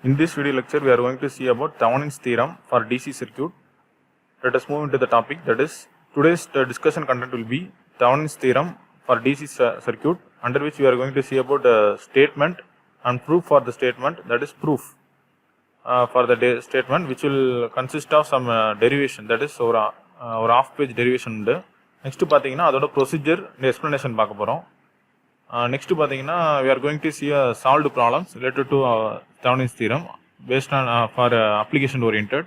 In this video lecture, we are going to see about Thevenin's theorem for DC circuit. Let us move into the topic. That is, today's discussion content will be Thevenin's theorem for DC circuit, under which we are going to see about the statement and proof for the statement. That is proof for the statement, which will consist of some derivation. That is, or half-page derivation. Next, பார்த்தீங்கன்னா அதோட procedure explanation பார்க்க போறோம். Next பார்த்தீங்கன்னா we are going to see solved problems related to Thevenin's theorem based on for application oriented,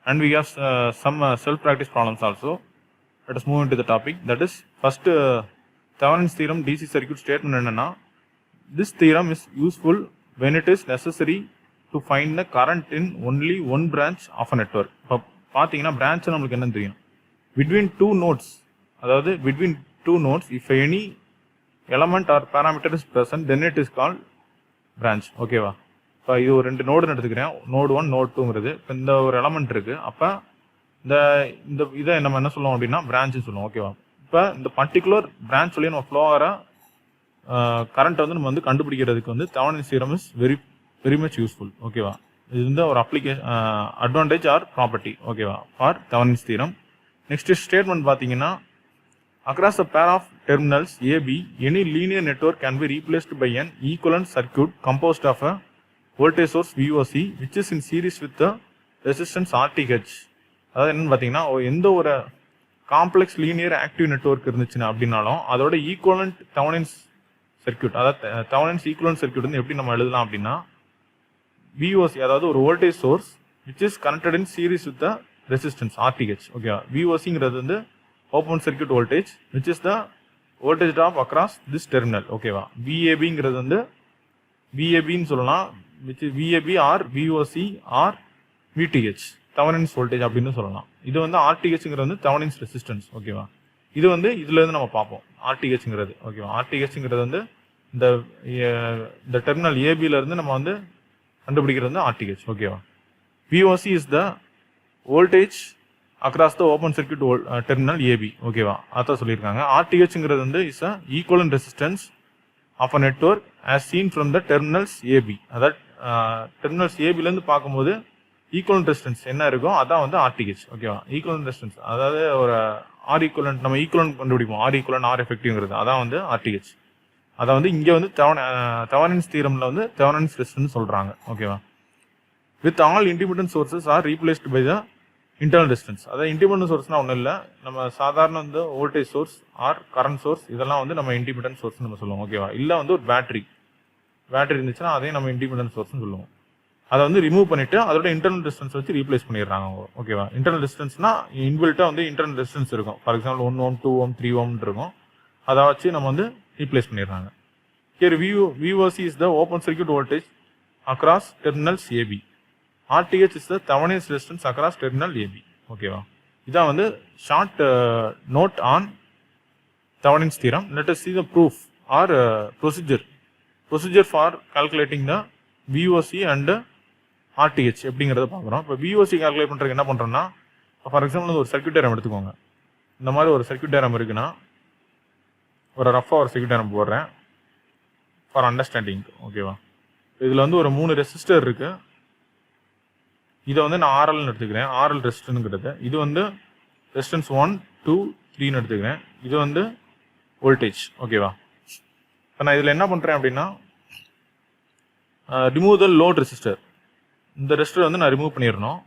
and we have some self practice problems also. Let us move into the topic. That is, first Thevenin's theorem DC circuit statement என்னன்னா, this theorem is useful when it is necessary to find the current in only one branch of a network. இப்போ பார்த்தீங்கன்னா branch நமக்கு என்ன தெரியும், between two nodes, அதாவது between two nodes if any element or parameter is present, then it is called branch. ஓகேவா? இப்போ இது ஒரு ரெண்டு நோடுன்னு எடுத்துக்கிறேன், நோடு 1 நோடு 2ங்கிறது. இப்போ இந்த ஒரு எலமெண்ட் இருக்குது, அப்போ இந்த இதை நம்ம என்ன சொல்லுவோம் அப்படின்னா பிரான்ச்சுன்னு சொல்லுவோம். ஓகேவா? இப்போ இந்த பர்டிகுலர் பிரான்ச் சொல்லி நம்ம ஃப்ளோ ஆகிற கரண்ட்டை வந்து நம்ம வந்து கண்டுபிடிக்கிறதுக்கு வந்து Thevenin's theorem is very much useful. ஓகேவா? இது வந்து ஒரு அப்ளிகேஷன் அட்வான்டேஜ் ஆர் ப்ராப்பர்ட்டி. ஓகேவா? For Thevenin's theorem. Next statement பார்த்தீங்கன்னா, across a pair of terminals AB, any linear network can be replaced by an equivalent circuit composed of a voltage source VOC which is in series with the resistance RTH. அதாவது என்னன்னு பார்த்தீங்கன்னா, எந்த ஒரு complex linear active network இருந்துச்சுன்னா அப்படின்னாலும் அதோட equivalent Thevenin's circuit, அதாவது Thevenin's equivalent circuit வந்து எப்படி நம்ம எழுதலாம் அப்படின்னா, VOC அதாவது ஒரு voltage source which is connected in series with the resistance RTH. ஓகேவா? VOCங்கிறது வந்து open circuit voltage which is the voltage drop across this terminal. ஓகேவா? VABங்கிறது வந்து VABன்னு சொல்லலாம், which is VAB or VOC or VTH, Thevenin's voltage அப்படின்னு சொல்லலாம். இது வந்து RTHங்கிறது வந்து Thevenin's resistance. ஓகேவா? இது வந்து இதுல இருந்து நம்ம பார்ப்போம் RTHங்கிறது. ஓகேவா? RTHங்கிறது வந்து இந்த டெர்மினல் ஏபில இருந்து நம்ம வந்து கண்டுபிடிக்கிறது வந்து RTH. ஓகேவா? VOC is the voltage across the open circuit terminal AB. ஓகேவா? அதான் சொல்லியிருக்காங்க. RTHங்கிறது வந்து is a equivalent resistance of a network as seen from the terminals AB. அதாவது டெர்மினல்ஸ் ஏபிலேருந்து பார்க்கும்போது ஈக்குவலன்ட் ரெசிஸ்டன்ஸ் என்ன இருக்கும் அதான் வந்து RTH. ஓகேவா? ஈக்குவலன்ட் ரெசிஸ்டன்ஸ் அதாவது ஒரு ஆர் ஈக்குவலன்ட், நம்ம ஈக்குவலன்ட் கண்டுபிடிப்போம், ஆர் ஈக்குவலன்ட் ஆர் எஃபெக்டிவ்ங்கிறது அதான் வந்து RTH. அதை வந்து இங்கே வந்து Thevenin's theoremல வந்து Thevenin's resistance சொல்கிறாங்க. ஓகேவா? With all independent sources are replaced by the internal resistance. அதாவது இண்டிபெண்டன்ட் சோர்ஸ்னா ஒன்றும் இல்லை, நம்ம சாதாரண வந்து voltage source or current source இதெல்லாம் வந்து நம்ம இண்டிபெண்டன்ட் சோர்ஸ்னு நம்ம சொல்லுவோம். ஓகேவா? இல்லை வந்து ஒரு பேட்டரி இருந்துச்சுன்னா அதையும் நம்ம இண்டிபெண்டன்ட் சோர்ஸ்னு சொல்லுவோம். அதை வந்து ரிமூவ் பண்ணிட்டு அதோட இன்டர்னல் ரெசிஸ்டன்ஸ் வச்சு ரீப்ளேஸ் பண்ணிடுறாங்க. ஓகேவா? இன்டர்னல் ரெசிஸ்டன்ஸ்னா இன்பில்ட்டா வந்து இன்டர்னல் ரெசிஸ்டன்ஸ் இருக்கும். ஃபார் எக்ஸாம்பிள் 1 Ω 2 Ω 3 Ω இருக்கும், அதை வச்சு நம்ம வந்து ரீப்ளேஸ் பண்ணிடுறாங்க. Here VOC is the open circuit voltage across terminals AB. RTH is the Thevenin's resistance across terminal AB. ஓகேவா? இதான் வந்து short note on Thevenin's theorem. Let us see the proof or procedure for calculating the VOC and RTH எப்படிங்கிறத பார்க்குறோம். இப்போ VOC calculate பண்ணுறதுக்கு என்ன பண்ணுறோம்னா, for example ஒரு சர்க்யூட் டயக்ராம் எடுத்துக்கோங்க. இந்த மாதிரி ஒரு சர்க்யூட் டயக்ராம் இருக்குன்னா ஒரு ரஃபாக ஒரு சர்க்யூட் டயக்ராம் போடுறேன் ஃபார் அண்டர்ஸ்டாண்டிங். ஓகேவா? இதில் வந்து ஒரு 3 ரெசிஸ்டர் இருக்குது. இதை வந்து நான் ஆர்எல்னு எடுத்துக்கிறேன், ஆர்எல் ரெசிஸ்டன்ஸுங்கிறது. இது வந்து ரெசிஸ்டன்ஸ் 1 2 3ன்னு எடுத்துக்கிறேன். இது வந்து வோல்டேஜ். ஓகேவா? இப்போ நான் இதில் என்ன பண்ணுறேன் அப்படின்னா, ரிமூவ் த லோட் ரெசிஸ்டர். இந்த ரெசிஸ்டர் வந்து நான் ரிமூவ் பண்ணிடணும்.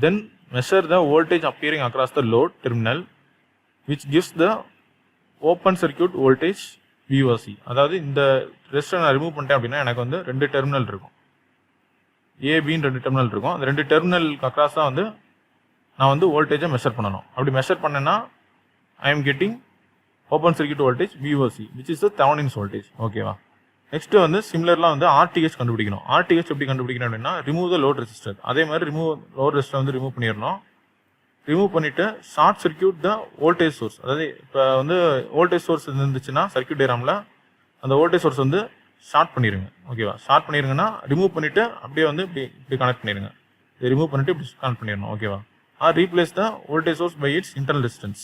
Then measure the voltage appearing across the load terminal which gives the open circuit voltage VOC. அதாவது இந்த ரெசிஸ்டர் நான் ரிமூவ் பண்ணிட்டேன் அப்படின்னா எனக்கு வந்து 2 டெர்மினல் இருக்கும், ஏபின்னு 2 டெர்மினல் இருக்கும். அந்த 2 டெர்மினல் அக்ராஸ் தான் வந்து நான் வந்து வோல்டேஜை மெஷர் பண்ணணும். அப்படி மெஷர் பண்ணேன்னா I am getting open circuit voltage VOC which is the Thevenin's voltage. ஓகேவா? நெக்ஸ்ட்டு வந்து சிமிலர்லாம் வந்து RTH கண்டுபிடிக்கணும். RTH எப்படி கண்டுபிடிக்கணும் அப்படின்னா, ரிமூவ் த லோட் ரெசிஸ்டர். அதே மாதிரி லோட் ரெசிஸ்டர் வந்து ரிமூவ் பண்ணிடணும். ரிமூவ் பண்ணிவிட்டு ஷார்ட் சர்க்யூட் த வோல்டேஜ் சோர்ஸ். அதாவது இப்போ வந்து வோல்டேஜ் சோர்ஸ் இருந்துச்சுன்னா சர்க்யூட் டயக்ராமில் அந்த வோல்டேஜ் சோர்ஸ் வந்து ஷார்ட் பண்ணிடுங்க. ஓகேவா? ஷார்ட் பண்ணிடுங்கன்னா ரிமூவ் பண்ணிவிட்டு அப்படியே வந்து இப்படி கனெக்ட் பண்ணிடுங்க. இதை ரிமூவ் பண்ணிவிட்டு இப்படி கனெக்ட் பண்ணிடணும். ஓகேவா? Or replace the voltage source by its internal resistance.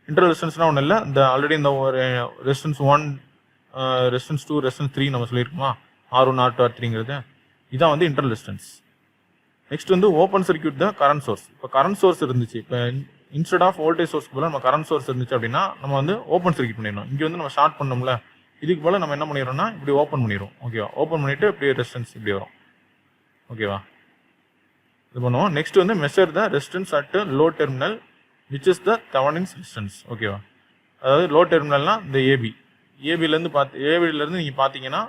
Internal ரெசிஸ்டன்ஸ்னால் ஒன்றும் இல்லை, இந்த ஆல்ரெடி இந்த ஒரு ரெசிஸ்டன்ஸ் 1 ரெசிஸ்டன்ஸ் 2 ரெசிஸ்டன்ஸ் 3 நம்ம சொல்லியிருக்கோமா, R1 R2 R3ங்கிறது. இதான் வந்து இன்டர்னல் ரெசிஸ்டன்ஸ். நெக்ஸ்ட் வந்து ஓப்பன் சர்க்யூட் தான் கரண்ட் சோர்ஸ். இப்போ கரண்ட் சோர்ஸ் இருந்துச்சு, இப்போ இன்ஸ்டெட் ஆஃப் வோல்டேஜ் சோர்ஸ் போல நம்ம கரண்ட் சோர்ஸ் இருந்துச்சு அப்படின்னா நம்ம வந்து ஓப்பன் சர்க்யூட் பண்ணிடணும். இங்கே வந்து நம்ம ஷார்ட் பண்ணோம்ல, இதுக்கு போல நம்ம என்ன பண்ணிடுறோம்னா இப்படி ஓப்பன் பண்ணிடுவோம். ஓகேவா, ஓப்பன் பண்ணிட்டு இப்படி ரெசிஸ்டன்ஸ் இப்படி வரும். ஓகேவா, இது பண்ணுவோம். நெக்ஸ்ட் வந்து measure the resistance at load terminal which is the Thevenin's resistance. ஓகேவா, அதாவது லோ டெர்மினல்னா இந்த ஏபிலேருந்து ஏபிலேருந்து நீங்கள் பார்த்தீங்கன்னா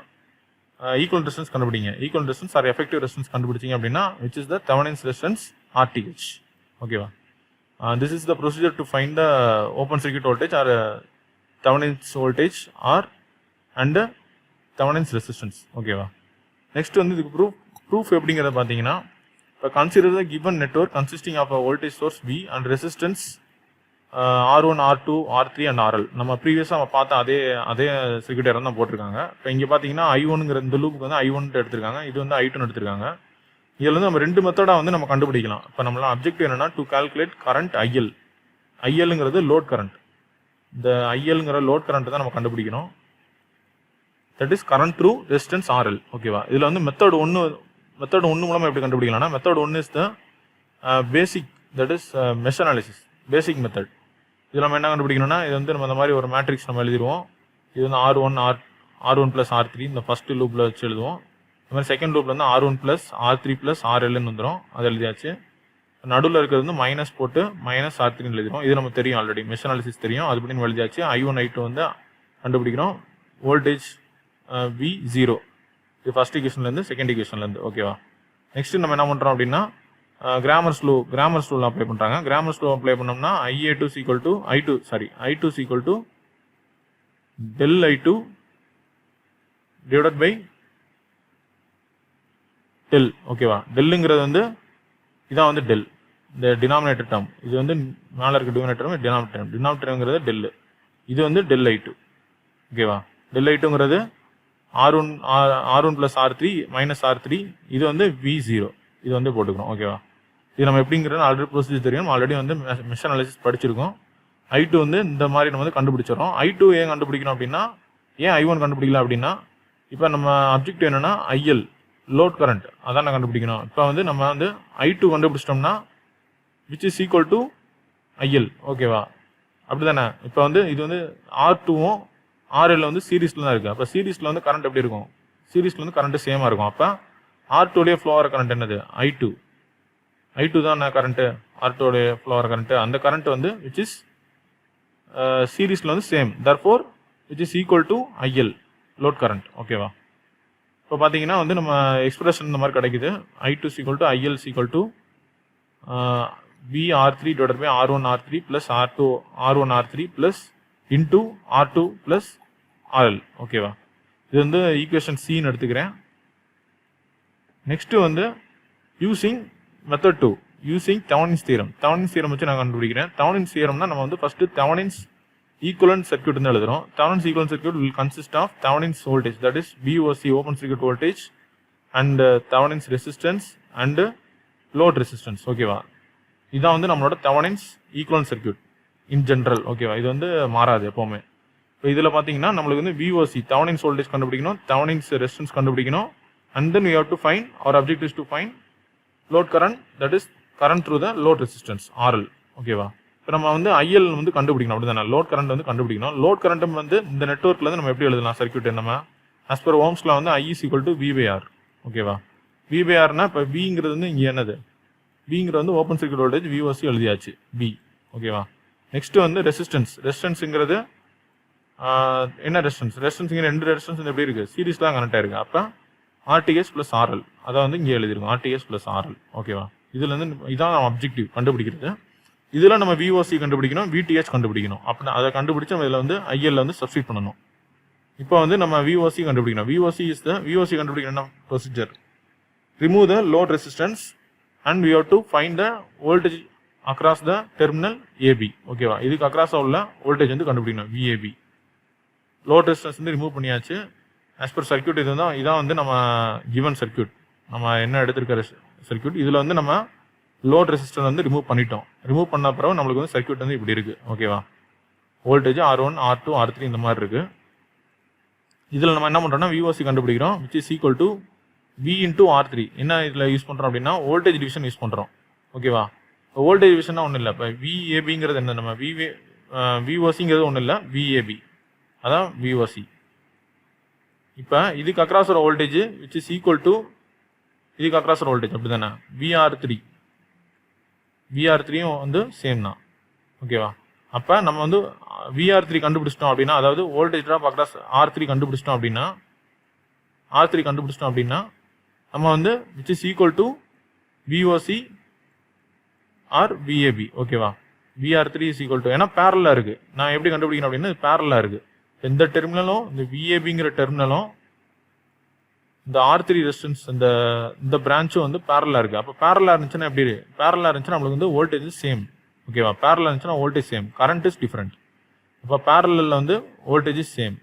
ஈக்குவல் ரெசிஸ்டன்ஸ் கண்டுபிடிங்க. Equal resistance or effective resistance கண்டுபிடிச்சிங்க அப்படின்னா which is the Thevenin's resistance RTH. ஓகேவா, this is the procedure to find the open circuit voltage or Thevenin's voltage or and Thevenin's resistance. ஓகேவா, நெக்ஸ்ட் வந்து இதுக்கு proof எப்படிங்கிறத பார்த்தீங்கன்னா, இப்போ consider the given network consisting of a voltage source V and resistance R1, R2, R3 and RL. நம்ம ப்ரீவியஸாக நம்ம பார்த்த அதே சர்க்யூட் தான் போட்டிருக்காங்க. இப்போ இங்கே பார்த்தீங்கன்னா I1ங்கிற இந்த லூப்புக்கு வந்து I1 எடுத்திருக்காங்க, இது வந்து I2 எடுத்திருக்காங்க. இதில் வந்து நம்ம ரெண்டு மெத்தடாக வந்து நம்ம கண்டுபிடிக்கலாம். இப்போ நம்மளாம் அப்ஜெக்டிவ் என்னன்னா டு கால்குலேட் கரண்ட் ஐஎல்ங்கிறது லோட் கரண்ட். இந்த ஐஎல்ங்கிற லோட் கரண்ட் தான் நம்ம கண்டுபிடிக்கணும். That is current through resistance RL. ஓகேவா, இதில் வந்து மெத்தட் ஒன்று மூலமாக எப்படி கண்டுபிடிக்கலாம்னா, மெத்தட் ஒன்று is the basic, that is mesh analysis, basic method. இதில் நம்ம என்ன கண்டுபிடிக்கணும்னா, இது வந்து நம்ம இந்த மாதிரி ஒரு மேட்ரிக்ஸ் நம்ம எழுதிடுவோம். இது வந்து R1 + R3 இந்த ஃபர்ஸ்ட் லூப்பில் வச்சு எழுதுவோம். இந்த மாதிரி செகண்ட் லூப்பில் வந்து R1 + R3 + RLன்னு வந்துடும். அது எழுதியாச்சு. நடுவில் இருக்கிறது வந்து மைனஸ் போட்டு -R3 எழுதிடும். இது நம்ம தெரியும், ஆல்ரெடி மெஷ் அனாலிசிஸ் தெரியும். அது படி எழுதியாச்சு. I1 I2 வந்து கண்டுபிடிக்கிறோம். வோல்டேஜ் V0 இது ஃபர்ஸ்ட் ஈக்குவேஷன்லேருந்து செகண்ட் ஈக்குவேஷன்லேருந்து. ஓகேவா, நெக்ஸ்ட் நம்ம என்ன பண்ணுறோம் அப்படின்னா கிராமர் ஸ்லோ அப்ளை பண்ணுறாங்க. கிராமர் ஸ்லோ அப்ளை பண்ணோம்னா I2 = del I2 divided by del. ஓகேவா, டெல்லுங்கிறது வந்து இதான் வந்து டெல், இந்த டினாமினேட்டர் டேர்ம். இது வந்து மேலே இருக்க டினாமினேட்டர் டினாமினேட்டருங்கிறது டெல்லு. இது வந்து del I2. ஓகேவா, del I2ங்கிறது R1 + R3 -R3. இது வந்து V0. இது வந்து போட்டுக்கிறோம். ஓகேவா, இது நம்ம எப்படிங்கிறது ஆல்ரெடி ப்ரொசீஜர் தெரியும், ஆல்ரெடி வந்து மெஷ் அனாலிசிஸ் படிச்சிருக்கோம். I2 வந்து இந்த மாதிரி நம்ம வந்து கண்டுபிடிச்சிடறோம். I2 ஏன் கண்டுபிடிக்கணும் அப்படின்னா, ஏன் I1 கண்டுபிடிக்கல அப்படின்னா, இப்போ நம்ம அப்ஜெக்டிவ் என்னன்னா IL லோட் கரண்ட் அதான் நான் கண்டுபிடிக்கணும். இப்போ வந்து நம்ம வந்து I2 கண்டுபிடிச்சிட்டோம்னா which is equal to IL. ஓகேவா, அப்படி தானே. இப்போ வந்து இது வந்து R2வும் RL வந்து சீரீஸில் தான் இருக்குது. அப்போ சீரீஸில் வந்து கரண்ட் எப்படி இருக்கும், சீரீஸில் வந்து கரண்ட்டு சேமாக இருக்கும். அப்போ R2லேயே ஃப்ளோ ஆகிற கரண்ட் என்னது, I2 தான் கரண்ட்டு, R2லேயே ஃப்ளோ ஆகிற கரண்ட்டு. அந்த கரண்ட் வந்து விச் இஸ் சீரீஸில் வந்து same, therefore which is equal to IL load current. ஓகேவா, இப்போ பார்த்தீங்கன்னா வந்து நம்ம எக்ஸ்பிரஷன் இந்த மாதிரி கிடைக்குது. I2 = IL = VR3 / R1 R3 + R1 R3 + into R2 + RL. ஓகேவா, இது வந்து ஈக்குவேஷன் Cன்னு எடுத்துக்கிறேன். நெக்ஸ்ட்டு வந்து using method 2 using Thevenin's theorem. Thevenin's theorem வச்சு நான் கண்டுபிடிக்கிறேன். தெவெனின்ஸ் தியரம்னா நம்ம வந்து ஃபஸ்ட்டு தெவெனின்ஸ் ஈக்குவலன்ட் சர்க்யூட் வந்து எழுதுறோம். Thevenin's equivalent circuit will consist of Thevenin's voltage, that is VOC open circuit voltage and Thevenin's resistance and load resistance. ஓகேவா, இதான் வந்து நம்மளோட Thevenin's equivalent circuit in general. ஓகேவா, இது வந்து மாறாது எப்போவுமே. இப்போ இதில் பார்த்தீங்கன்னா நம்மளுக்கு வந்து VOC தெவெனின்ஸ் வோல்டேஜ் கண்டுபிடிக்கணும், தெவெனின்ஸ் ரெசிஸ்டன்ஸ் கண்டுபிடிக்கணும், and then we have to find, our objective is to find load current, that is current through the load resistance RL. ஓகேவா, இப்போ நம்ம வந்து IL வந்து கண்டுபிடிக்கணும். அப்படி தானே, லோட் கரண்ட் வந்து கண்டுபிடிக்கணும். லோட் கரண்ட்டும் வந்து இந்த நெட்வொர்க்கில் வந்து நம்ம எப்படி எழுதலாம் சர்க்யூட், நம்ம as per ஓம்ஸ்ல வந்து I = V/R. ஓகேவா, V/Rனா இப்போ Vங்கிறது வந்து இங்கே என்னது, Vங்கிறது வந்து ஓப்பன் சர்க்யூட் வோல்டேஜ், VOC எழுதியாச்சு B. ஓகேவா, நெக்ஸ்ட் வந்து ரெசிஸ்டன்ஸுங்கிறது என்ன ரெசிஸ்டன்ஸுங்கிற ரெண்டு ரெசிஸ்டன்ஸ் எப்படி இருக்குது, சீரீஸ் தான் கனெக்ட் ஆயிருக்கு. அப்போ RTH + RL அதை வந்து இங்கே எழுதிருக்கும், RTH + RL. ஓகேவா, இதுல இருந்து இதான் நம்ம அப்ஜெக்டிவ் கண்டுபிடிக்கிறது. இதுல நம்ம VOC கண்டுபிடிக்கணும், VTH கண்டுபிடிக்கணும். அப்படின்னா அதை கண்டுபிடிச்சு நம்ம இதில் வந்து IL வந்து சப்ஸ்டிட் பண்ணணும். இப்போ வந்து நம்ம VOC கண்டுபிடிக்கணும். VOC கண்டுபிடிக்கணும் procedure, remove the load resistance and we have to find the voltage across the terminal AB. ஓகேவா, இதுக்கு அக்ராஸாக உள்ள வோல்டேஜ் வந்து கண்டுபிடிக்கணும், VAB. லோட் ரெசிஸ்டன்ஸ் வந்து ரிமூவ் பண்ணியாச்சு. ஆஸ் பர் சர்க்யூட் இதான் வந்து நம்ம கிவன் சர்க்யூட், நம்ம என்ன எடுத்திருக்கிற சர்க்யூட். இதில் வந்து நம்ம லோட் ரெசிஸ்டன்ஸ் வந்து ரிமூவ் பண்ணிட்டோம். ரிமூவ் பண்ண பிறகு நம்மளுக்கு வந்து சர்க்யூட் வந்து இப்படி இருக்குது. ஓகேவா, வோல்டேஜ் R1 R2 R3 இந்த மாதிரி இருக்குது. இதில் நம்ம என்ன பண்ணுறோம்னா VOC கண்டுபிடிக்கிறோம், which is equal to V into R3 என்ன இதில் யூஸ் பண்ணுறோம் அப்படின்னா வோல்டேஜ் டிவிஷன் யூஸ் பண்ணுறோம். ஓகேவா? இப்போ வோல்டேஜ் டிவிஷன்னா ஒன்றும் இல்லை. இப்போ VABங்கிறது என்ன, நம்ம VOCங்கிறது ஒன்றும் இல்லை, VAB அதான் VOC. இப்போ இதுக்கு அக்ராஸ் ஒரு voltage which is equal to இதுக்கு அக்ராஸ் ஒரு வோல்டேஜ் அப்படி தானே, VR3யும் வந்து சேம் தான். ஓகேவா? அப்போ நம்ம வந்து VR3 கண்டுபிடிச்சிட்டோம் அப்படின்னா, அதாவது வோல்டேஜ் ட்ராப் அக்ராஸ் R3 கண்டுபிடிச்சிட்டோம் அப்படின்னா நம்ம வந்து which is equal to VOC or VAB. ஓகேவா? VR3 இஸ் ஈக்குவல் டு, ஏன்னா பேரலாக இருக்குது. நான் எப்படி கண்டுபிடிக்கணும் அப்படின்னா பேரலாக இருக்குது. இந்த டெர்மினலும் இந்த VABங்கிற டெர்மினலும் இந்த R3 ரெசிஸ்டன்ஸ் இந்த பிரான்ச்சும் வந்து பேரலாக இருக்குது. அப்போ பேரலாக இருந்துச்சுன்னா எப்படி, பேரலாக இருந்துச்சுன்னா நம்மளுக்கு வந்து வோல்டேஜ் சேம். ஓகேவா? பேரலாக இருந்துச்சுன்னா voltage same, current is different. இப்போ பேரலில் வந்து வோல்டேஜ் இஸ் சேம்.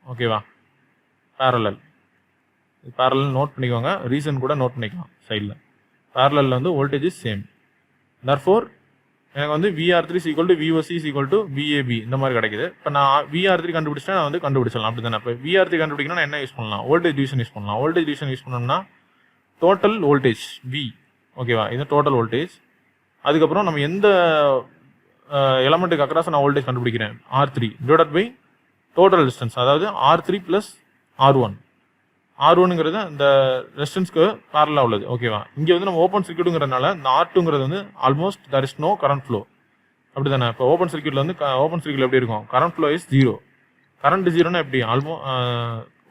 ஓகேவா? பேரலல் நோட் பண்ணிக்கோங்க, ரீசன் கூட நோட் பண்ணிக்கலாம் சைடில். பேரலில் வந்து வோல்டேஜ் இஸ் சேம். தர்ஃபோர் எனக்கு வந்து VR3 is equal to VOC is equal to VAB இந்த மாதிரி கிடைக்குது. இப்போ நான் VR3 கண்டுபிடிச்சிட்டா நான் வந்து கண்டுபிடிச்சலாம் அப்படி தானே. இப்போ VR3 கண்டுபிடிக்கணும்னா என்ன யூஸ் பண்ணலாம், வோல்டேஜ் டிவிஷன் யூஸ் பண்ணலாம். வோல்டேஜ் டிவிஷன் யூஸ் பண்ணோம்னா டோட்டல் வோல்டேஜ் V. ஓகேவா? இது டோட்டல் வோல்டேஜ். அதுக்கப்புறம் நம்ம எந்த எலமெண்ட்டுக்கு அக்ராஸ் நான் வோல்டேஜ் கண்டுபிடிக்கிறேன், R3 divided by total resistance, அதாவது R3 + R1. R1ங்கிறது இந்த ரெசிஸ்டன்ஸ்க்கு பேரலாக உள்ளது. ஓகேவா? இங்கே வந்து நம்ம ஓப்பன் சர்க்யூட்டுங்கிறதுனால இந்த R2ங்கிறது வந்து almost there is no current flow அப்படி தானே. இப்போ ஓப்பன் சர்க்யூட்டில் வந்து ஓப்பன் சர்க்யூட்டில் எப்படி இருக்கும், கரண்ட் ஃப்ளோ இஸ் 0. கரண்ட் 0னா எப்படி,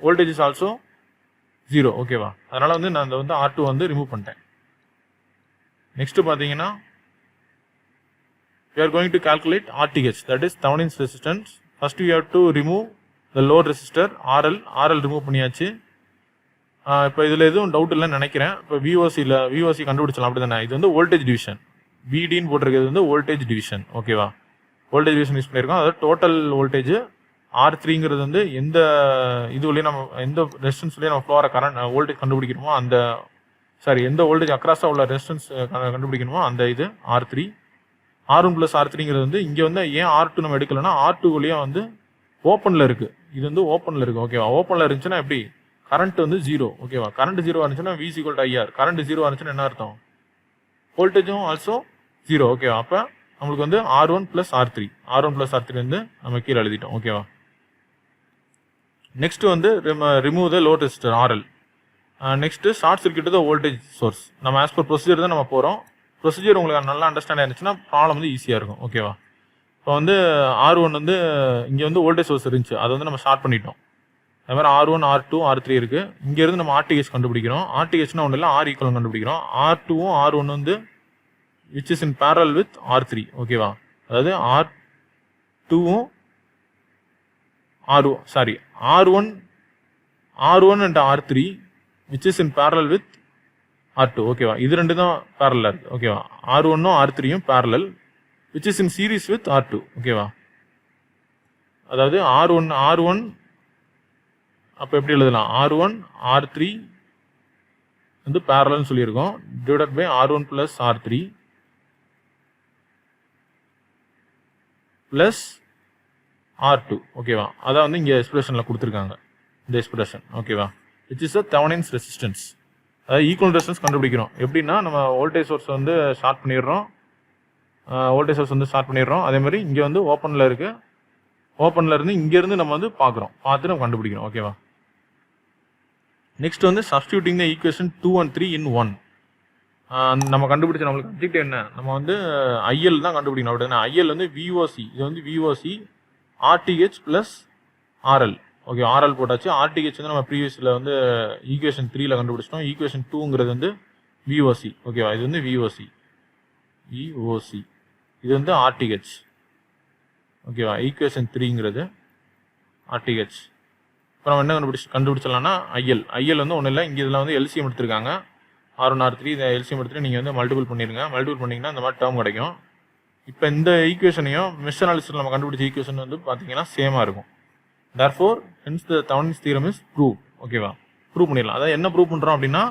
வோல்டேஜ் இஸ் ஆல்சோ 0. ஓகேவா? அதனால் வந்து நான் வந்து R2 வந்து ரிமூவ் பண்ணிட்டேன். நெக்ஸ்ட் பார்த்தீங்கன்னா we are going to calculate RTH, that is Thevenin's resistance. First we have to remove the load resistor RL remove பண்ணியாச்சு. இப்போ இதில் எதுவும் டவுட் இல்லைன்னு நினைக்கிறேன். இப்போ VOC கண்டுபிடிச்சலாம் அப்படி தானே. இது வந்து வோல்டேஜ் டிவிஷன், VDன்னு போட்டிருக்கிறது வந்து வோல்டேஜ் டிவிஷன். ஓகேவா? வோல்டேஜ் டிவிஷன் யூஸ் பண்ணியிருக்கோம். அதாவது டோட்டல் வோல்டேஜ் R3ங்கிறது வந்து எந்த இதுலேயும் நம்ம எந்த ரெசிஸ்டன்ஸ்லேயும் நம்ம ஃப்ளோர கரண்ட் வோல்டேஜ் கண்டுபிடிக்கணுமோ எந்த வோல்டேஜ் அக்ராஸாக உள்ள ரெசிஸ்டன்ஸ் கண்டுபிடிக்கணுமோ அந்த இது R3. R1 + R3ங்கிறது வந்து இங்கே வந்து ஏன் R2 நம்ம எடுக்கலைன்னா R2லேயும் வந்து ஓப்பனில் இருக்குது. இது வந்து ஓப்பனில் இருக்குது. ஓகேவா? ஓப்பனில் இருந்துச்சுன்னா எப்படி, கரண்ட் வந்து 0. ஓகேவா? கரண்ட் 0 இருந்துச்சுன்னா V = IR. கரண்ட் 0 இருந்துச்சுன்னா என்ன அர்த்தம், வோல்டேஜும் ஆல்சோ 0. ஓகேவா? அப்போ நம்மளுக்கு வந்து R1 + R3 வந்து நம்ம கீழே எழுதிட்டோம். ஓகேவா? நெக்ஸ்ட் வந்து remove the load resistor RL. Next short circuit the voltage source. நம்ம ஆஸ் பர் ப்ரொசீஜர் தான் நம்ம போகிறோம். ப்ரொசீஜர் உங்களுக்கு நல்லா அண்டர்ஸ்டாண்ட் ஆயிருந்துச்சுன்னா ப்ராப்ளம் வந்து ஈஸியாக இருக்கும். ஓகேவா? இப்போ வந்து R1 வந்து இங்கே வந்து வோல்டேஜ் சோர்ஸ் இருந்துச்சு, அதை வந்து நம்ம ஷார்ட் பண்ணிட்டோம். அது மாதிரி R1, R2, R3 இருக்குது. இங்கேருந்து நம்ம RTH கண்டுபிடிக்கிறோம். RTHனா ஒன்றும் இல்லை, R ஈக்குவல் கண்டுபிடிக்கிறோம். R2வும் R1 வந்து which is in parallel with R3. ஓகேவா? அதாவது R1 and R3 which is in parallel with R2. ஓகேவா? இது ரெண்டு தான் பேரலாக இருக்குது. ஓகேவா? R1ம் R3யும் parallel which is in series with R2. ஓகேவா? அதாவது R1 அப்போ எப்படி எழுதலாம், R1 R3 வந்து பேரலல்னு சொல்லியிருக்கோம், divided by R1 + R3 + R2. ஓகேவா? அதான் வந்து இங்கே எக்ஸ்பிரஷனில் கொடுத்துருக்காங்க இந்த எக்ஸ்பிரஷன். ஓகேவா? Which is a Thevenin's resistance. அதாவது ஈக்குவல் ரெசிஸ்டன்ஸ் கண்டுபிடிக்கிறோம். எப்படின்னா நம்ம வோல்டேஜ் சோர்ஸ் வந்து ஷார்ட் பண்ணிடுறோம். அதே மாதிரி இங்கே வந்து ஓப்பனில் இருக்குது. ஓப்பனில் இருந்து இங்கேருந்து நம்ம வந்து பார்த்து நம்ம கண்டுபிடிக்கிறோம். ஓகேவா? நெக்ஸ்ட் வந்து substituting the equation 2 and 3 in 1. நம்ம கண்டுபிடிச்ச நம்மளுக்கு அப்ஜெக்ட் என்ன, நம்ம வந்து IL தான் கண்டுபிடிக்கணும். அப்படின்னா IL வந்து VOC, இது வந்து VOC RTH + RL. Okay, RL போட்டாச்சு. RTH வந்து நம்ம ப்ரீவியஸில் வந்து ஈக்குவேஷன் 3ல் கண்டுபிடிச்சிட்டோம். ஈக்குவேஷன் 2ங்கிறது வந்து VOC. ஓகேவா? இது வந்து VOC, இது வந்து RTH. ஓகேவா? ஈக்குவேஷன் 3ங்கிறது RTH. இப்போ நம்ம என்ன கண்டுபிடிச்சலாம்னா IL வந்து ஒன்றும் இல்லை, இங்கே இதில் வந்து LCM எடுத்திருக்காங்க. R1 R3 இதை LCM எடுத்துகிட்டு நீங்கள் வந்து மல்டிபிள் பண்ணிங்கன்னா இந்த மாதிரி டேர்ம் கிடைக்கும். இப்போ இந்த ஈக்குவேஷனையும் மெஷ் அனாலிசிஸில் நம்ம கண்டுபிடிச்ச ஈக்குவேஷன் வந்து பார்த்தீங்கன்னா சேமாக இருக்கும். therefore hence the Thevenin's theorem is proved. ஓகேவா? ப்ரூவ் பண்ணிடலாம். அதாவது என்ன ப்ரூவ் பண்ணுறோம் அப்படின்னா,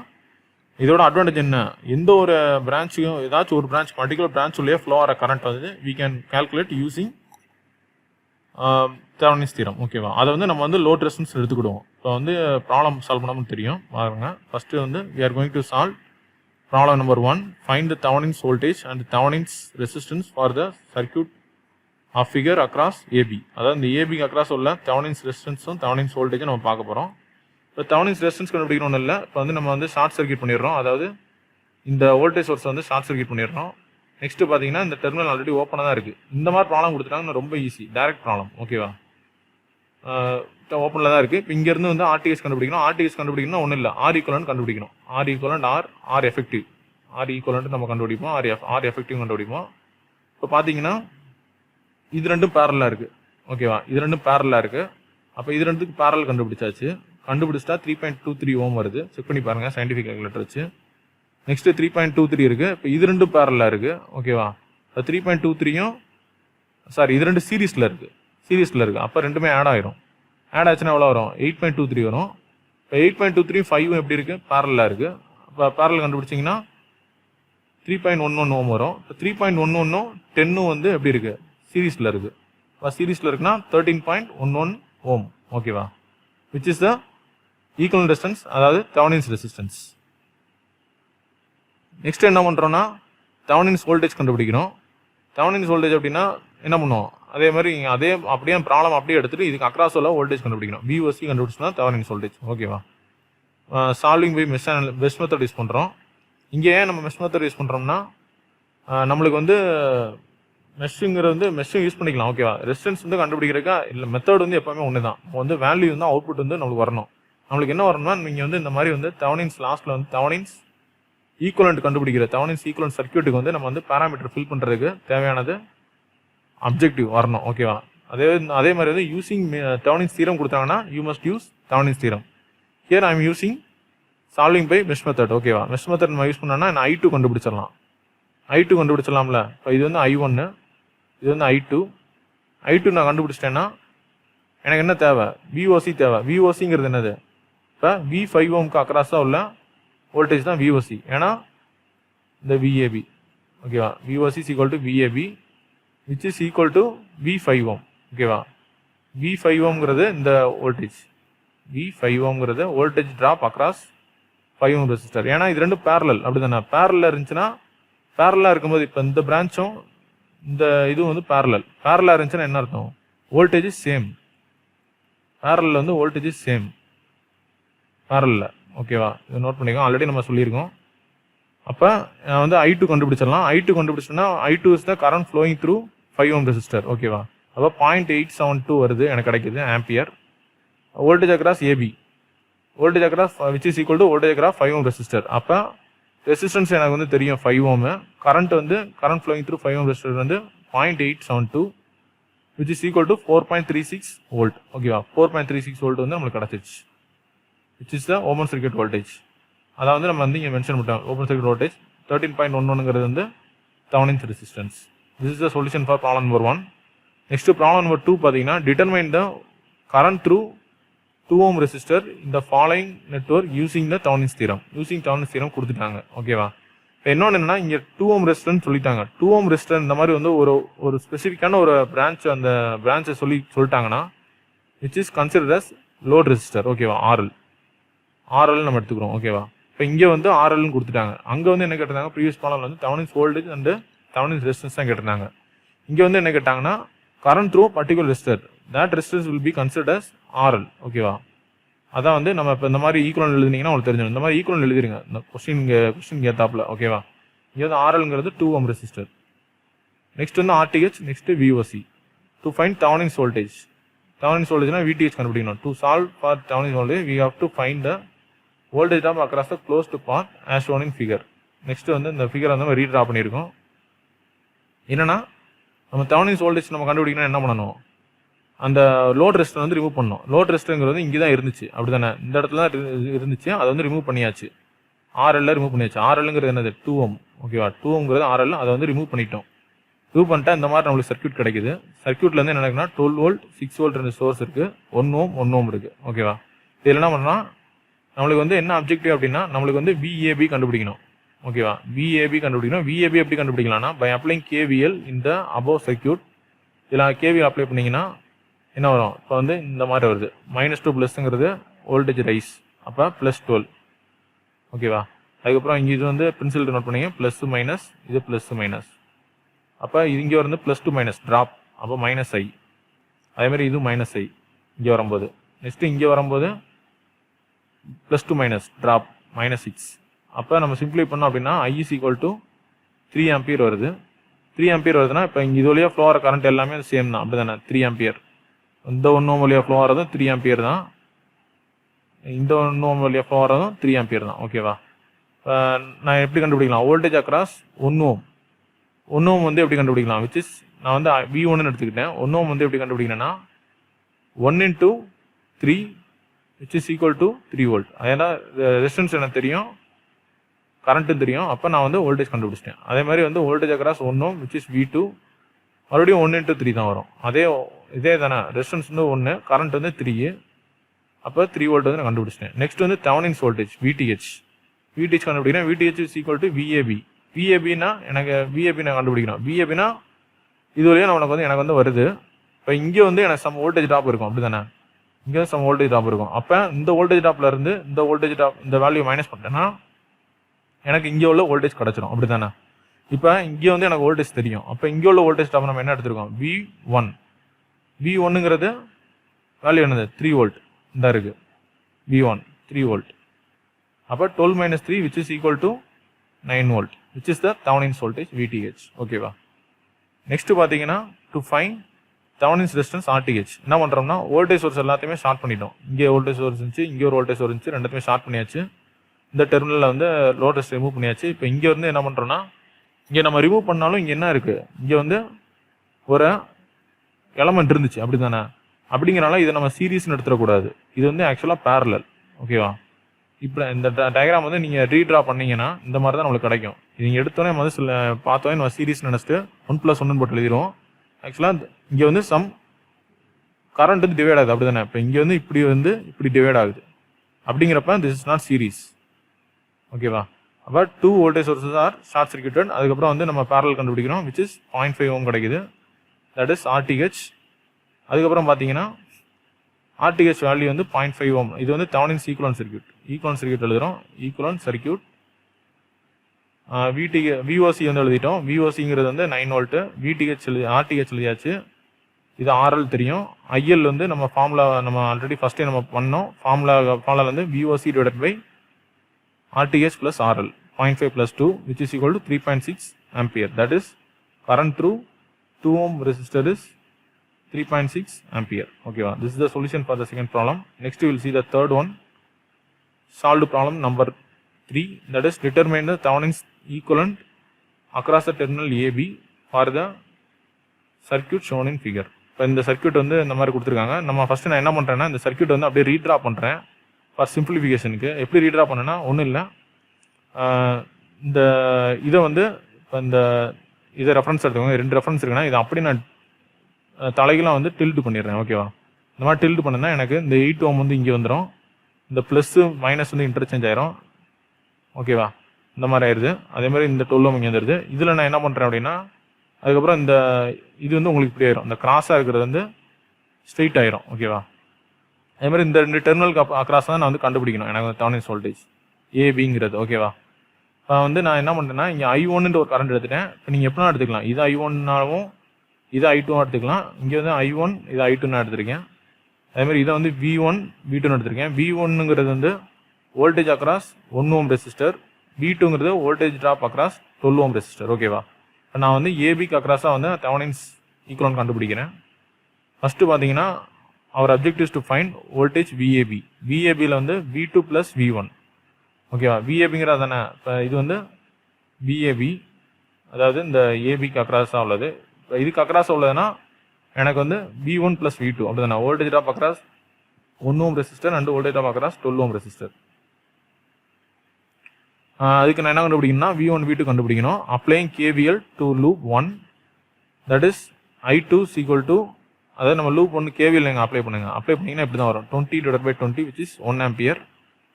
இதோட அட்வான்டேஜ் என்ன, எந்த ஒரு பிரான்ச்சையும் ஏதாச்சும் ஒரு பிரான்ச் பர்டிகுலர் பிரான்ச் உள்ளே ஃப்ளோ ஆகிற கரண்ட் வந்து we can calculate using Thevenin's theorem. ஓகேவா? அதை வந்து நம்ம வந்து லோட் ரெசிஸ்டன்ஸ் எடுத்துக்கிடுவோம். இப்போ வந்து ப்ராப்ளம் சால்வ் பண்ணாமல் தெரியும் பாருங்க. ஃபஸ்ட்டு வந்து we are going to solve problem number 1. Find the Thevenin's voltage and Thevenin's resistance for the circuit of figure across AB. அதாவது இந்த ஏபிக்கு அக்ராஸ் உள்ள Thevenin's ரெசிஸ்டன்ஸும் Thevenin's வோல்டேஜும் நம்ம பார்க்க போகிறோம். இப்போ Thevenin's ரெசிஸ்டன்ஸ் கண்டுபிடிக்கணும் இல்லை, இப்போ வந்து நம்ம வந்து ஷார்ட் சர்க்யூட் பண்ணிடுறோம். அதாவது இந்த வோல்டேஜ் சோர்ஸ் வந்து ஷார்ட் சர்க்யூட் பண்ணிடுறோம். நெக்ஸ்ட் பார்த்தீங்கன்னா இந்த டெர்மினல் ஆல்ரெடி ஓப்பனாக தான் இருக்குது. இந்த மாதிரி ப்ராப்ளம் கொடுத்துட்டாங்கன்னா ரொம்ப ஈஸி, டைரக்ட் ப்ராப்ளம். ஓகேவா, ஓப்பனில் தான் இருக்குது. இப்போ இங்கேருந்து வந்து ஆர்டிஎஸ் கண்டுபிடிக்கணும். ஆர்டிஎஸ் கண்டுபிடிக்கணும்னா ஒன்றும் இல்லை, ஆர் ஈக்குவலன்ட் கண்டுபிடிக்கணும். R equivalent R effective. R equivalent நம்ம கண்டுபிடிப்போம், ஆர் எஃபெக்டிவ் கண்டுபிடிப்போம். இப்போ பார்த்தீங்கன்னா இது ரெண்டும் பேரலாக இருக்குது. ஓகேவா, இது ரெண்டும் பேரலாக இருக்குது. அப்போ இது ரெண்டுக்கு பேரல் கண்டுபிடிச்சாச்சு. கண்டுபிடிச்சிட்டா 3.23 ஓம் வருது. செக் பண்ணி பாருங்கள் சயின்டிஃபிக் கால்குலேட்டர் வச்சு. நெக்ஸ்ட்டு 3.23 இருக்குது. இப்போ இது ரெண்டும் பேரலாக இருக்குது. ஓகேவா, இப்போ 3.23யும் சாரி இது ரெண்டு சீரீஸில் இருக்குது. அப்போ ரெண்டுமே ஆட் ஆகிரும். ஆட் ஆச்சுன்னா எவ்வளோ வரும்? 8.23 வரும். இப்போ 8.23 5 எப்படி இருக்குது? பேரலாக இருக்குது. இப்போ பேரல் கண்டுபிடிச்சிங்கன்னா 3.11 ஓம் வரும். இப்போ 3.11 10 வந்து எப்படி இருக்குது? சீரீஸில் இருக்குது. இப்போ சீரீஸில் இருக்குன்னா 13.11 ஓம். ஓகேவா, which is the equivalent resistance, அதாவது தெவெனின்ஸ் ரெசிஸ்டன்ஸ். நெக்ஸ்ட் என்ன பண்ணுறோன்னா தெவெனின்ஸ் வோல்டேஜ் கண்டுபிடிக்கிறோம். தெவெனின்ஸ் வோல்டேஜ் அப்படின்னா என்ன பண்ணுவோம்? அதே மாதிரி அப்படியே ப்ராப்ளம் அப்படியே எடுத்துகிட்டு இதுக்கு அக்ராஸ் உள்ள வோல்டேஜ் கண்டுபிடிக்கணும். விஓசி கண்டுபிடிச்சோன்னா தெவெனின்ஸ் வோல்டேஜ். ஓகேவா, solving by mesh method use பண்ணுறோம். இங்கே ஏன் நம்ம மெஷ் மெத்தட் யூஸ் பண்ணுறோம்னா நம்மளுக்கு வந்து மெஷ்ஷுங்கிறது வந்து மெஷ்ஷும் யூஸ் பண்ணிக்கலாம். ஓகேவா, ரெசிஸ்டன்ஸ் வந்து கண்டுபிடிக்கிறக்கா இல்லை, மெத்தட் வந்து எப்போவுமே ஒன்று தான். வந்து வேல்யூ வந்து அவுட்புட் வந்து நம்மளுக்கு வரணும். நம்மளுக்கு என்ன வரணும்னா நீங்கள் வந்து இந்த மாதிரி வந்து தெவெனின்ஸ் லாஸ்ட்டில் வந்து தெவெனின்ஸ் ஈக்குவலன்ட் கண்டுபிடிக்கிற தெவெனின்ஸ் ஈக்குவலன்ட் சர்க்யூட்டுக்கு வந்து நம்ம வந்து பேராமீட்டர் ஃபில் பண்ணுறதுக்கு தேவையானது அப்ஜெக்டிவ் வரணும். ஓகேவா, அதே மாதிரி வந்து யூசிங் தெவெனின்ஸ் தீரம் கொடுத்தாங்கன்னா you must use Thevenin's theorem. Here I am using solving by mesh method. ஓகேவா, மெஷ் மெத்தட் நம்ம யூஸ் பண்ணோன்னா நான் I2 கண்டுபிடிச்சிடலாம். I2 கண்டுபிடிச்சிடலாம்ல. இப்போ இது வந்து I1, இது வந்து I2 நான் கண்டுபிடிச்சிட்டேன்னா எனக்கு என்ன தேவை? விஓசி தேவை. விஓசிங்கிறது என்னது? இப்போ V5 ஓம்க்கு அக்ராஸாக உள்ள வோல்டேஜ் தான் விஓசி. ஏன்னா இந்த விஏபி. ஓகேவா, VOC is equal to VAB which is equal to V5 ohm. ஓகேவா, V5 ஓம்ங்கிறது இந்த வோல்டேஜ். V5 ஓம்ங்கிறது voltage drop across 5 ohm resistor. ஏன்னா இது ரெண்டும் பேரலல். அப்படி தானே? பேரலில் இருந்துச்சுன்னா பேரலாக இருக்கும்போது இப்போ இந்த பிரான்ச்சும் இந்த இதுவும் வந்து பேரலாக இருந்துச்சுன்னா என்ன அர்த்தம்? Voltage is same. பேரலில் வந்து வோல்டேஜ் இஸ் சேம் பேரலில். ஓகேவா, இதை நோட் பண்ணிக்கோ, ஆல்ரெடி நம்ம சொல்லியிருக்கோம். அப்போ நான் வந்து I2 கண்டுபிடிச்சிடலாம். I2 கண்டுபிடிச்சோன்னா I2 is the current flowing through 5 ohm resistor. ஓகேவா, அப்போ 0.872 வருது எனக்கு கிடைக்குது ampere. Voltage across AB, voltage across which is equal to voltage across 5 ohm resistor. அப்போ ரெசிஸ்டன்ஸ் எனக்கு வந்து தெரியும் 5 ohm. Current flowing through 5 ohm resistor வந்து 0.872 which is equal to 4.36 volt. ஓகேவா, 4.36 வோல்ட் வந்து நம்மளுக்கு கிடச்சிச்சு. Which is the open circuit voltage. அதாவது வந்து நம்ம வந்து இங்கே மென்ஷன் பண்ணிட்டோம். ஓப்பன் சர்க்யூட் வோல்டேஜ் 13.11ங்கிறது வந்து Thevenin's resistance. This is the solution for problem number 1. Next problem number 2 பார்த்தீங்கன்னா determine the current through 2 ohm resistor இந்த following network using the Thevenin's theorem. Using Thevenin's theorem கொடுத்துட்டாங்க. ஓகேவா, இப்போ இன்னொன்று என்னன்னா இங்கே 2 ஓம் ரெசிஸ்டர்னு சொல்லிட்டாங்க. 2 ஓம் ரெசிஸ்டர் இந்த மாதிரி வந்து ஒரு ஸ்பெசிஃபிக்கான ஒரு பிரான்ச், அந்த பிரான்ச்சை சொல்லிட்டாங்கன்னா which is consider as load resistor. ஓகேவா, ஆர்எல் நம்ம எடுத்துக்கிறோம். ஓகேவா, இப்போ இங்கே வந்து ஆர்எல்னு கொடுத்துட்டாங்க. அங்கே வந்து என்ன கேட்டிருந்தாங்க? ப்ரீவியஸ் ப்ராப்ளம்ல வந்து Thevenin's voltage and Thevenin's resistance தான் கேட்டிருந்தாங்க. இங்கே வந்து என்ன கேட்டாங்கன்னா current through particular resistor, that resistance will be considered as RL. ஓகேவா, அதான் வந்து நம்ம இப்போ இந்த மாதிரி ஈக்குவல் எழுதினீங்கன்னா உங்களுக்கு தெரிஞ்சிடும். இந்த மாதிரி ஈக்குவல் எழுதிருங்க இந்த கொஸ்டின் ஏத்தாப்புல. ஓகேவா, இங்கே வந்து ஆர்எல்ங்கிறது 2 ஓம் ரெசிஸ்டர். நெக்ஸ்ட் வந்து RTH, next VOC. To find Thevenin's voltage. Thevenin's வோல்டேஜ்னா VTH கண்டுபிடிக்கணும். To solve for Thevenin's voltage we have to find the voltage drop across the closed path as shown in figure. Next வந்து இந்த figure வந்து நம்ம ரீட்ரா பண்ணியிருக்கோம். என்னன்னா நம்ம Thevenin's voltage நம்ம கண்டுபிடிக்கணும் என்ன பண்ணணும்? அந்த லோட் ரெசிஸ்டர் வந்து ரிமூவ் பண்ணணும். லோட் ரெசிஸ்டர்ங்கிறது இங்கே தான் இருந்துச்சு. அப்படி தானே? இந்த இடத்துல தான் இருந்துச்சு. அதை வந்து ரிமூவ் பண்ணியாச்சு. ஆர்எல்ல ரிமூவ் பண்ணியாச்சு. ஆர்எல்ங்கிறது என்னது? 2 ஓம். ஓகேவா, 2 ஓம்ங்கிறது ஆர்எல். அதை வந்து ரிமூவ் பண்ணிட்டோம். ரிமூவ் பண்ணிட்டா இந்த மாதிரி நம்மளுக்கு சர்க்யூட் கிடைக்குது. சர்க்யூட்ல வந்து என்ன நடக்குன்னா 12 வோல்ட் 6 வோல்ட் ரெண்டு சோர்ஸ் இருக்கு. 1 ஓம் 1 ஓம் இருக்கு. ஓகேவா, இதில் என்ன பண்ணலாம்? நம்மளுக்கு வந்து என்ன அப்ஜெக்டிவ் அப்படின்னா நம்மளுக்கு வந்து VAB கண்டுபிடிக்கணும். ஓகேவா, VAB கண்டுபிடிக்கணும். VAB எப்படி கண்டுபிடிக்கலாம்னா பை அப்ளைங் KVL இந்த அபோவ் சர்க்யூட். இதில் KVL அப்ளை பண்ணிங்கன்னா என்ன வரும்? இப்போ வந்து இந்த மாதிரி வருது. -2 ப்ளஸ்ங்கிறது வோல்டேஜ் ரைஸ், அப்போ ப்ளஸ் 12. ஓகேவா? அதுக்கப்புறம் இங்கே இது வந்து பிரின்சிபல் நோட் பண்ணிங்க, ப்ளஸ் மைனஸ், இது ப்ளஸ் மைனஸ். அப்போ இங்கே வந்து ப்ளஸ் டூ மைனஸ் ட்ராப், அப்போ மைனஸ் ஐ. அதேமாதிரி இது மைனஸ் ஐ இங்கே வரும்போது. நெக்ஸ்ட்டு இங்கே வரும்போது plus to minus drop, minus 6. அப்போ நம்ம சிம்பிளை பண்ணோம் அப்படின்னா ஐ இஸ் ஈக்குவல் டு 3 ஆம்பியர் வருது. 3 ஆம்பியர் வருதுன்னா இப்போ இங்கே இது வழியாக ஃப்ளோ ஆகிற கரண்ட் எல்லாமே சேம் தான், அப்படி தானே? 3 ஆம்பியர். இந்த 1 ஓம் வழியாக ஃப்ளோ ஆகிறதும் 3 ஆம்பியர் தான், இந்த 1 ஓம் வழியாக ஃப்ளோ ஆகிறதும் 3 ஆம்பியர் தான். ஓகேவா? நான் எப்படி கண்டுபிடிக்கலாம்? வோல்டேஜ் அக்ராஸ் 1 ஓம். 1 ஓம் வந்து எப்படி கண்டுபிடிக்கலாம்? விச் இஸ் நான் வந்து V1 எடுத்துக்கிட்டேன். 1 ஓம் வந்து எப்படி கண்டுபிடிக்கணும்னா 1 into 3 which is equal to 3 volt. அதனால் ரெசிஸ்டன்ஸ் எனக்கு தெரியும், கரண்ட்டும் தெரியும், அப்போ நான் வந்து வோல்டேஜ் கண்டுபிடிச்சிட்டேன். அதே மாதிரி வந்து voltage across 1 ohm which is V2 மறுபடியும் 1 into 3 தான் வரும். இதே தானே, ரெசிஸ்டன்ஸ் வந்து 1, கரண்ட் வந்து 3, அப்போ 3 வோல்ட் வந்து நான் கண்டுபிடிச்சிட்டேன். நெக்ஸ்ட் வந்து தெவெனின்ஸ் வோல்டேஜ் VTH கண்டுபிடிக்கிறேன். VTH is equal to VAB. VABனா எனக்கு VAB நான் கண்டுபிடிக்கணும். VABனா இது வரையும் எனக்கு வந்து வருது. இப்போ இங்கே வந்து எனக்கு சம் வோல்டேஜ் ட்ராப் இருக்கும், அப்படி தானே? இங்கே சம் வோல்டேஜ் ட்ராப் இருக்கும். அப்போ இந்த வோல்டேஜ் ட்ராப்ல இருந்து இந்த வோல்டேஜ் ட்ராப் இந்த வேல்யூ மைனஸ் பண்ணிட்டேன்னா எனக்கு இங்கே உள்ள வோல்டேஜ் கிடச்சிரும், அப்படி தானே? இப்போ இங்கே வந்து எனக்கு வோல்டேஜ் தெரியும். அப்போ இங்கே உள்ள வோல்டேஜ் ட்ராப் நம்ம என்ன எடுத்துருக்கோம்? V1ங்கிறது வேல்யூ என்னது? 3 வோல்ட் இந்த இருக்கு. V1 3 volt. அப்போ 12 minus 3 which is equal to 9 volt which is the Thevenin's voltage VTH. ஓகேவா? நெக்ஸ்ட் பார்த்தீங்கன்னா to find Thevenin's resistance RTH என்ன பண்ணுறோம்னா வோல்டேஜ் சோர்ஸ் எல்லாத்தையுமே ஷார்ட் பண்ணிட்டோம். இங்கே வோல்டேஜ் சோர்ஸ் இருந்துச்சு, இங்கே ஒரு வோல்டேஜ் சோர்ஸ் இருந்துச்சு, ரெண்டுமே ஷார்ட் பண்ணியாச்சு. இந்த டெர்மினலில் வந்து லோட் ரெசிஸ்டன்ஸ் ரிமூவ் பண்ணியாச்சு. இப்போ இங்கே வந்து என்ன பண்ணுறோம்னா இங்கே நம்ம ரிமூவ் பண்ணாலும் இங்கே என்ன இருக்குது? இங்கே வந்து ஒரு எலமெண்ட் இருந்துச்சு, அப்படி தானே? அப்படிங்கிறனால இதை நம்ம சீரீஸ்னு எடுத்துடக்கூடாது. இது வந்து ஆக்சுவலாக பேரலல். ஓகேவா? இப்போ இந்த டயக்ராம் வந்து நீங்கள் ரீட்ரா பண்ணீங்கன்னா இந்த மாதிரி தான் நம்மளுக்கு கிடைக்கும். நீங்கள் எடுத்தோன்னே வந்து சில பார்த்தோன்னே நம்ம சீரீஸ் நினச்சிட்டு 1+1 போட்டு எழுதிடுவோம். ஆக்சுவலாக இங்கே வந்து சம் கரண்ட் வந்து டிவைட் ஆகுது, அப்படி தானே? இப்போ இங்கே வந்து இப்படி டிவைட் ஆகுது. அப்படிங்கிறப்ப திஸ் இஸ் நாட் சீரீஸ். ஓகேவா? அப்போ 2 voltage sources are short circuited. அதுக்கப்புறம் வந்து நம்ம பேரல் கண்டுபிடிக்கிறோம் விச் இஸ் 0.5 ஓம் கிடைக்குது. That is RTH. அதுக்கப்புறம் பார்த்தீங்கன்னா RTH வேல்யூ வந்து 0.5 ஓம். இது வந்து தெவெனின்ஸ் ஈக்குவலன்ட் சர்க்யூட் எழுதுகிறோம். Equivalent circuit. VOC வந்து எழுதிட்டோம். VOCங்கிறது வந்து 9 வோல்ட்டு. RTH எழுதியாச்சு. இது RL தெரியும். IL வந்து நம்ம ஃபார்முலா நம்ம ஆல்ரெடி ஃபஸ்ட்டே நம்ம பண்ணோம். ஃபார்முலா வந்து VOC divided by RTH plus RL 0.5 + 2 which is equal to 3.6 ampere. That is current through 2 ohm resistor is 3.6 ampere. Okay, this is the solution for the second problem. Next we will see the third one. Solved problem number 3, that is determine the Thevenin's equivalent across the terminal AB for the circuit shown in figure. இப்போ இந்த circuit வந்து இந்த மாதிரி கொடுத்துருக்காங்க. நம்ம first நான் என்ன பண்ணுறேன்னா இந்த சர்க்யூட் வந்து அப்படியே ரீட்ரா பண்ணுறேன் ஃபார் சிம்பிளிஃபிகேஷனுக்கு. எப்படி ரீட்ரா பண்ணேன்னா ஒன்றும் இல்லை, இந்த இதை வந்து இப்போ இதை ரெஃபரன்ஸ் எடுத்துக்கோங்க. 2 ரெஃபரன்ஸ் இருக்குன்னா இதை அப்படி நான் தலைகெல்லாம் வந்து டில்ட் பண்ணிடுறேன். ஓகேவா? இந்த மாதிரி டில்ட் பண்ணனா எனக்கு இந்த 8 ஓம் வந்து இங்கே வந்துடும். இந்த ப்ளஸ்ஸு மைனஸ் வந்து இன்டர்சேஞ்ச் ஆயிரும். ஓகேவா? இந்த மாதிரி ஆயிடுது. அதே மாதிரி இந்த 12 ஓம் இங்கே வந்துடுது. இதில் நான் என்ன பண்ணுறேன் அப்படின்னா அதுக்கப்புறம் இந்த இது வந்து உங்களுக்கு இப்படி ஆயிரும். இந்த கிராஸாக இருக்கிறது வந்து ஸ்ட்ரெயிட் ஆயிரும். ஓகேவா? அதே மாதிரி இந்த 2 டெர்மினலுக்கு அக்ராஸ் தான் நான் வந்து கண்டுபிடிக்கணும் எனக்கு தெவெனின்ஸ் வோல்டேஜ் ஏபிங்கிறது. ஓகேவா? இப்போ வந்து நான் என்ன பண்ணுறேன்னா இங்கே I1 ஒரு கரண்ட் எடுத்துட்டேன். இப்போ நீங்கள் எப்படினா எடுத்துக்கலாம். இது I1னாலும் இது I2 எடுத்துக்கலாம். இங்கே வந்து I1 இது I2 நான் எடுத்திருக்கேன். அதேமாதிரி இதை வந்து V1 V2 எடுத்திருக்கேன். V1ங்கிறது வந்து வோல்டேஜ் அக்ராஸ் 1 ஓம் ரெசிஸ்டர். V2ங்கிறது voltage drop across 12 ohm resistor. ஓகேவா? இப்போ நான் வந்து ஏபிக்கு அக்ராஸாக வந்து தெவெனின்ஸ் ஈக்குவலன்ட் கண்டுபிடிக்கிறேன். ஃபஸ்ட்டு பார்த்தீங்கன்னா our objective is to find voltage VAB. VABயில் வந்து V2 + V1. ஓகேவா? VABங்கிறது தானே. இப்போ இது வந்து VAB, அதாவது இந்த ஏபிக்கு அக்ராஸாக உள்ளது. இப்போ இதுக்கு அக்ராஸாக உள்ளதுன்னா எனக்கு வந்து V1 + V2 அப்படி தானே. Voltage drop across 1 ohm resistor and voltage drop across 12 ohm resistor. அதுக்கு நான் என்ன கண்டுபிடிக்கணும்னா V1 V2 கண்டுபிடிக்கணும். அப்ளைங் KVL to loop 1, that is I2 = அதாவது நம்ம லூப் 1 KVL நீங்கள் அப்ளை பண்ணுங்கள். அப்ளை பண்ணிங்கன்னா இப்படி தான் வரும் 20/20 which is 1 ampere.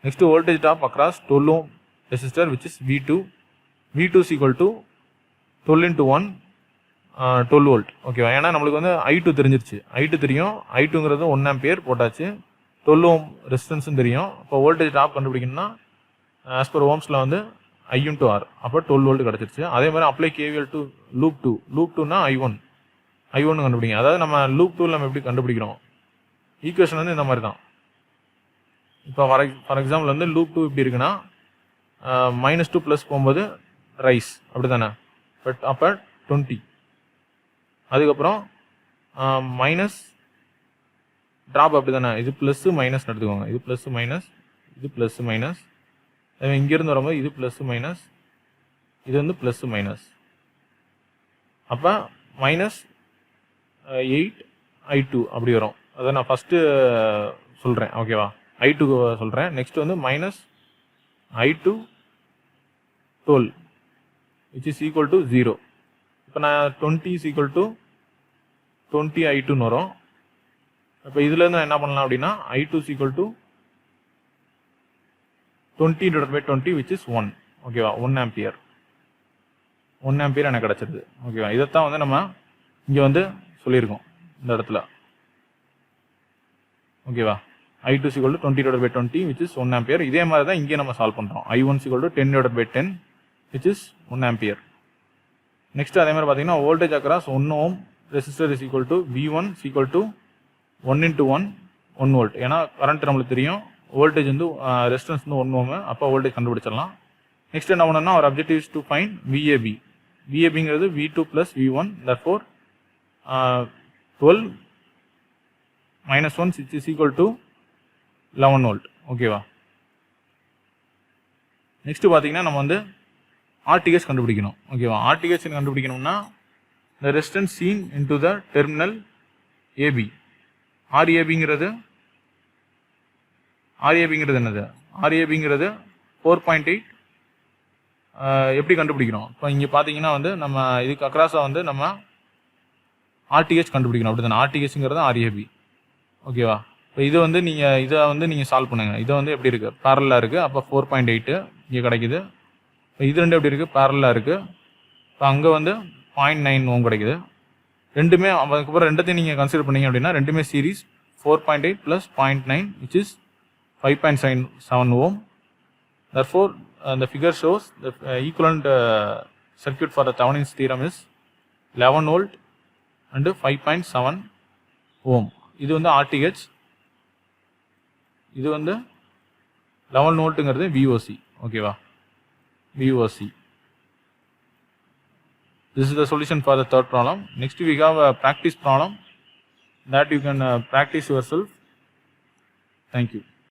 Next voltage drop across 12 ohm resistor which is V2. V2 = 12 × 1 12 volt. ஓகேவா? ஏன்னா நம்மளுக்கு வந்து I2 தெரிஞ்சிருச்சு. I2 தெரியும். I2ங்கிறது 1 ampere போட்டாச்சு. 12 ஓம் ரெசிஸ்டன்ஸும் தெரியும். இப்போ வோல்டேஜ் ட்ராப் கண்டுபிடிக்கணும்னா ஆஸ் பர் ஓம்ஸில் வந்து I into R, அப்போ 12 வோல்ட் கிடச்சிருச்சு. அதே மாதிரி apply KVL to loop 2. Loop 2னா I1 கண்டுபிடிங்க. அதாவது நம்ம லூப் 2 நம்ம எப்படி கண்டுபிடிக்கிறோம், ஈக்குவேஷன் வந்து இந்த மாதிரி தான். இப்போ ஃபார் எக்ஸாம்பிள் வந்து லூப் 2 இப்படி இருக்குன்னா -2 ப்ளஸ் போகும்போது ரைஸ், அப்படி தானே? பட் அப்போ 20, அதுக்கப்புறம் மைனஸ் ட்ராப், அப்படி தானே? இது ப்ளஸ்ஸு மைனஸ் எடுத்துக்கோங்க. இது ப்ளஸ்ஸு மைனஸ், இது ப்ளஸ்ஸு மைனஸ், இங்கேருந்து வரும்போது இது ப்ளஸ்ஸு மைனஸ், இது வந்து ப்ளஸ்ஸு மைனஸ். அப்போ -8I2 அப்படி வரும். அதை நான் ஃபஸ்ட்டு சொல்கிறேன், ஓகேவா? I2 சொல்கிறேன். நெக்ஸ்ட் வந்து -I2 12 which is equal to 0. இப்போ நான் 20 is equal to 20I2ன்னு வரும். இப்போ இதுலேருந்து நான் என்ன பண்ணலாம் அப்படின்னா I2 is equal to 20/20 which is 1, ஓகேவா? 1 ஆம்பியர் எனக்கு கிடச்சிருது, ஓகேவா? இதைத்தான் வந்து நம்ம இங்கே வந்து சொல்லியிருக்கோம் இந்த இடத்துல, ஓகேவா? I2 is equal to 20/20 which is 1 ampere. இதே மாதிரி தான் இங்கே நம்ம சால்வ் பண்ணுறோம். I1 is equal to 10/10 which is 1 ampere. Next அதே மாதிரி பார்த்தீங்கன்னா voltage across 1 ohm resistor is equal to V1 is equal to 1 × 1 volt. ஏன்னா கரண்ட் நம்மளுக்கு தெரியும், வோல்டேஜ் வந்து ரெசிஸ்டன்ஸ் வந்து 1 ஓம், அப்போ வோல்டேஜ் கண்டுபிடிச்சிடலாம். நெக்ஸ்ட் என்ன பண்ணணும்னா our objective is to find VAB. VABங்கிறது V2 + V1, therefore 12 - 1 which is equal to 11 volt, ஓகேவா? நெக்ஸ்ட் பார்த்தீங்கன்னா நம்ம வந்து RTH கண்டுபிடிக்கணும், ஓகேவா? RTH கண்டுபிடிக்கணும்னா the resistance seen into the terminal AB. RABங்கிறது என்னது? RABங்கிறது 4.8. எப்படி கண்டுபிடிக்கிறோம்? இப்போ இங்கே பார்த்தீங்கன்னா வந்து நம்ம இதுக்கு அக்ராஸாக வந்து நம்ம RTH கண்டுபிடிக்கணும், அப்படி தானே? RTHங்கிறது RAB, ஓகேவா? இப்போ இது வந்து நீங்கள் சால்வ் பண்ணுங்கள். இதை வந்து எப்படி இருக்குது? பேரலாக இருக்குது. அப்போ 4.8 இங்கே கிடைக்குது. இப்போ இது ரெண்டு எப்படி இருக்குது? பேரலாக இருக்குது. இப்போ அங்கே வந்து 0.9 ஓம் கிடைக்குது. ரெண்டுமே அதுக்கப்புறம் ரெண்டுத்தையும் நீங்கள் கன்சிடர் பண்ணீங்க அப்படின்னா ரெண்டுமே series. 4.8 + 0.9 which is 5.7 ohm. Therefore the figure shows the equivalent circuit for the Thevenin's theorem is 11 volt and 5.7 ஓம். இது வந்து RTH, இது வந்து 11 வோல்ட்டுங்கிறது VOC, ஓகேவா? VOC. This is the solution for the third problem. Next we have a practice problem that you can practice yourself. Thank you.